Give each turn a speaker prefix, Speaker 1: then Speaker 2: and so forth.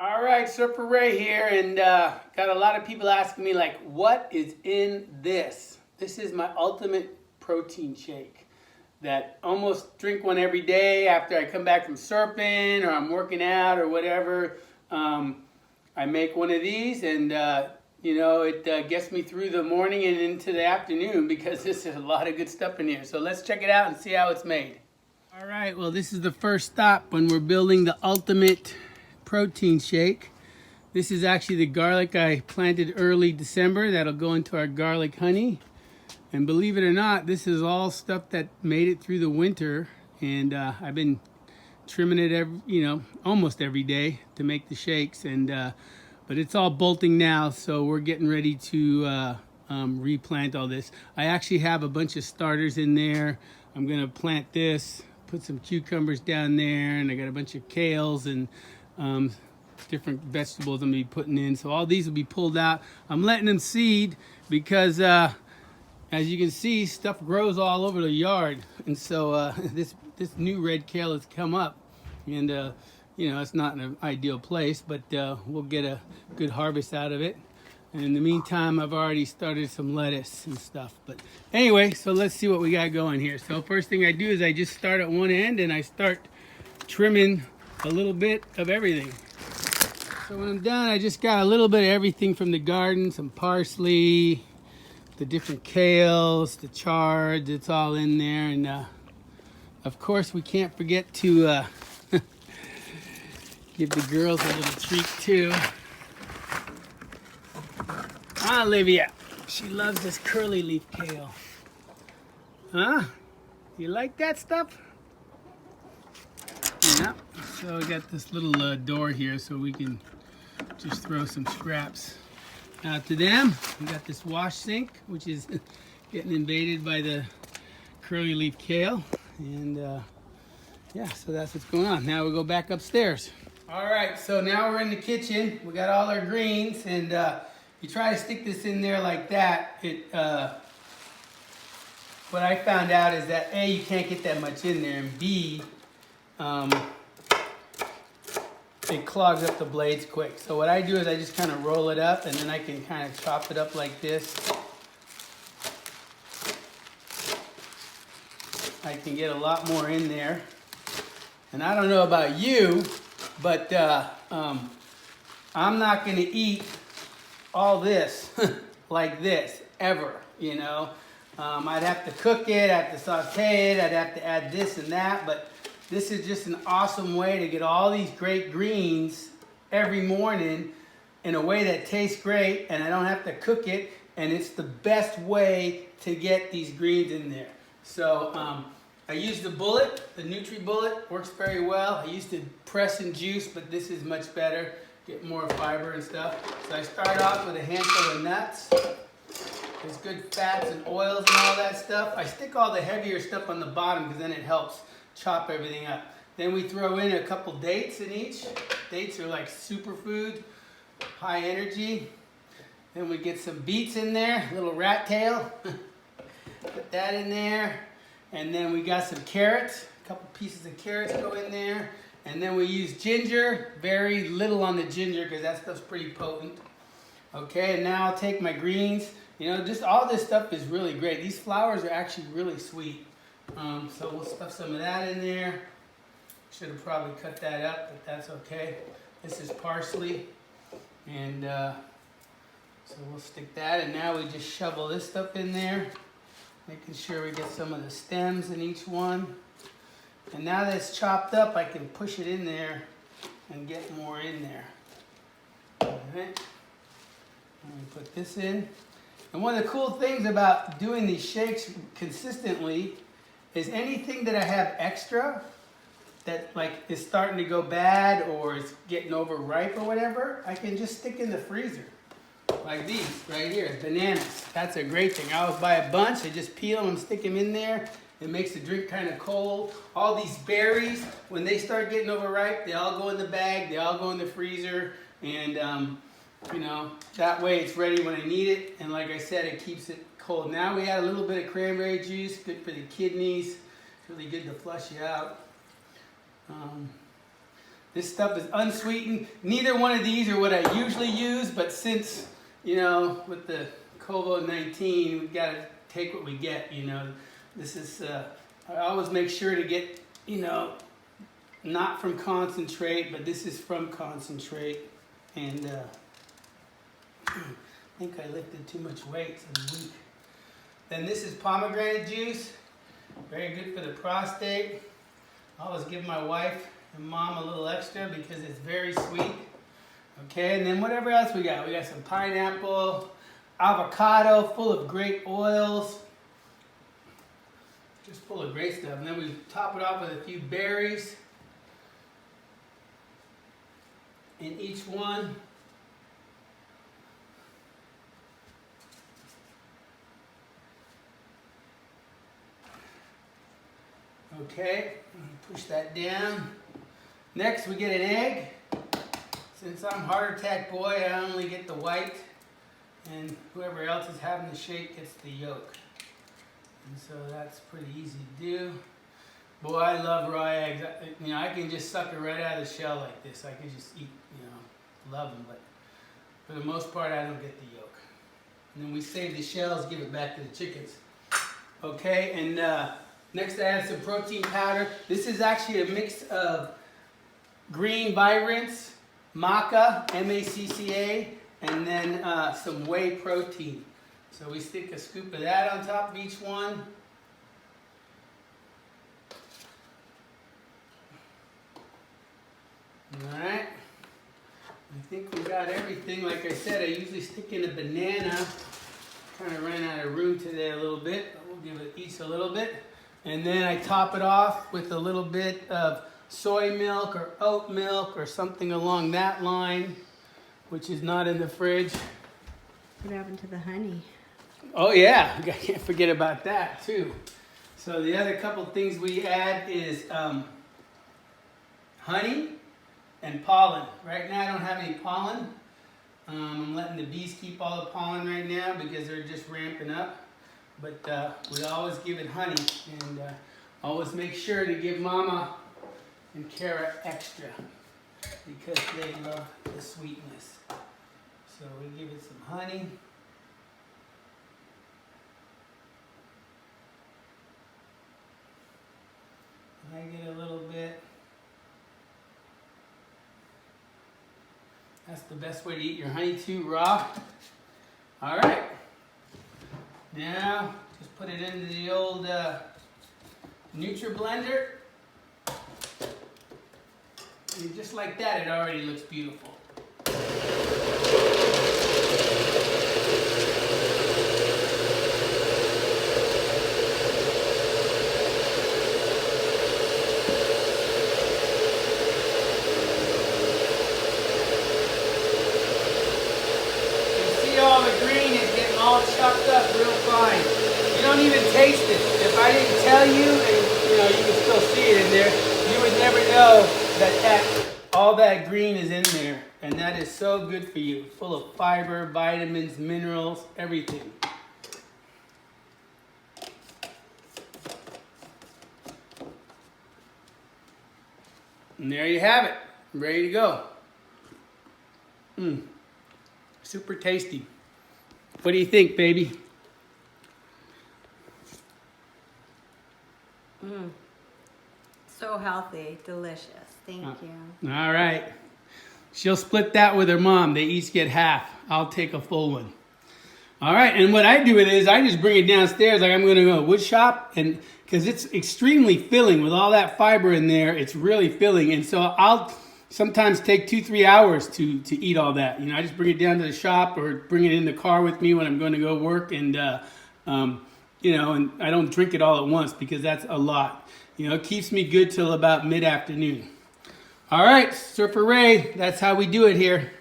Speaker 1: All right, Surferay here, and got a lot of people asking me like, what is in this? This is my ultimate protein shake that almost drink one every day after I come back from surfing or I'm working out or whatever. I make one of these, and it gets me through the morning and into the afternoon because there's a lot of good stuff in here. So let's check it out and see how it's made. All right, well, this is the first stop when we're building the ultimate protein shake. This is actually the garlic I planted early December. That'll go into our garlic honey. And believe it or not, this is all stuff that made it through the winter. And I've been trimming it almost every day to make the shakes. But it's all bolting now, so we're getting ready to replant all this. I actually have a bunch of starters in there. I'm gonna plant this, put some cucumbers down there, and I got a bunch of kales and different vegetables I'm gonna be putting in. So all these will be pulled out. I'm letting them seed because as you can see, stuff grows all over the yard. And so this new red kale has come up, and it's not in an ideal place, but we'll get a good harvest out of it. And in the meantime, I've already started some lettuce and stuff. But anyway, so let's see what we got going here. So first thing I do is I just start at one end and I start trimming a little bit of everything. So when I'm done, I just got a little bit of everything from the garden, some parsley, the different kales, the chards, it's all in there. And of course, we can't forget to give the girls a little treat too. Olivia, she loves this curly leaf kale. Huh? You like that stuff? Yeah. So I got this little door here so we can just throw some scraps out to them. We got this wash sink, which is getting invaded by the curly leaf kale. And so that's what's going on. Now we go back upstairs. All right, so now we're in the kitchen. We got all our greens, and you try to stick this in there like that. What I found out is that A, you can't get that much in there, and B, it clogs up the blades quick. So what I do is I just kind of roll it up, and then I can kind of chop it up like this. I can get a lot more in there. And I don't know about you, but I'm not going to eat all this like this ever, I'd have to cook it, I'd have to saute it, I'd have to add this and that, but this is just an awesome way to get all these great greens every morning in a way that tastes great, and I don't have to cook it, and it's the best way to get these greens in there. So I use the bullet, the Nutri-Bullet, works very well. I used to press and juice, but this is much better, get more fiber and stuff. So I start off with a handful of nuts. There's good fats and oils and all that stuff. I stick all the heavier stuff on the bottom because then it helps chop everything up. Then we throw in a couple dates in each. Dates are like superfood, high energy. Then we get some beets in there, little rat tail. Put that in there. And then we got some carrots, a couple pieces of carrots go in there. And then we use ginger, very little on the ginger because that stuff's pretty potent. Okay, and now I'll take my greens. Just all this stuff is really great. These flowers are actually really sweet. So we'll stuff some of that in there. Should have probably cut that up, but that's okay. This is parsley. And so we'll stick that. And now we just shovel this stuff in there, making sure we get some of the stems in each one. And now that it's chopped up, I can push it in there and get more in there. All right. And we put this in. And one of the cool things about doing these shakes consistently is anything that I have extra that is starting to go bad or is getting overripe or whatever, I can just stick in the freezer. Like these right here, bananas. That's a great thing. I always buy a bunch, I just peel them and stick them in there. It makes the drink kind of cold. All these berries, when they start getting overripe, they all go in the bag, they all go in the freezer, and that way it's ready when I need it. And like I said, it keeps it cold. Now we add a little bit of cranberry juice, good for the kidneys. It's really good to flush you out. This stuff is unsweetened. Neither one of these are what I usually use, but since, you know, with the COVID-19, we've got to take what we get, you know. This is, I always make sure to get, you know, not from concentrate, but this is from concentrate. And I think I lifted too much weight, so I'm weak. Then this is pomegranate juice. Very good for the prostate. I always give my wife and mom a little extra because it's very sweet. Okay, and then whatever else we got. We got some pineapple, avocado, full of great oils. Just full of great stuff. And then we top it off with a few berries in each one. Okay, push that down. Next we get an egg. Since I'm heart attack boy, I only get the white, and whoever else is having the shake gets the yolk. And so that's pretty easy to do. Boy, I love raw eggs. You know, I can just suck it right out of the shell like this. I can just eat, you know, love them. But for the most part, I don't get the yolk. And then we save the shells, give it back to the chickens. Okay, and next I add some protein powder. This is actually a mix of green vibrance, maca, M-A-C-C-A, and then some whey protein. So we stick a scoop of that on top of each one. Alright. I think we got everything. Like I said, I usually stick in a banana. Kind of ran out of room today a little bit, but we'll give it each a little bit. And then I top it off with a little bit of soy milk or oat milk or something along that line, which is not in the fridge.
Speaker 2: What happened to the honey?
Speaker 1: Oh yeah, I can't forget about that too. So the other couple things we add is honey and pollen. Right now I don't have any pollen. I'm letting the bees keep all the pollen right now because they're just ramping up. But we always give it honey, and always make sure to give Mama and Kara extra because they love the sweetness. So we give it some honey. I get a little bit. That's the best way to eat your honey too, raw. All right. Now, just put it into the old Nutri-Blender. And just like that, it already looks beautiful. All the green is getting all chopped up real fine. You don't even taste it. If I didn't tell you, and you know you can still see it in there, you would never know that all that green is in there, and that is so good for you. Full of fiber, vitamins, minerals, everything. And there you have it, ready to go. Super tasty. What do you think, baby?
Speaker 2: So healthy, delicious. Thank you.
Speaker 1: All right. She'll split that with her mom. They each get half. I'll take a full one. All right, and what I do with it is I just bring it downstairs like I'm going to go wood shop, and because it's extremely filling with all that fiber in there, it's really filling, and so I'll sometimes take 2-3 hours to eat all that. You know, I just bring it down to the shop or bring it in the car with me when I'm going to go work, and you know, and I don't drink it all at once because that's a lot. You know, it keeps me good till about mid-afternoon. All right, Surferay, that's how we do it here.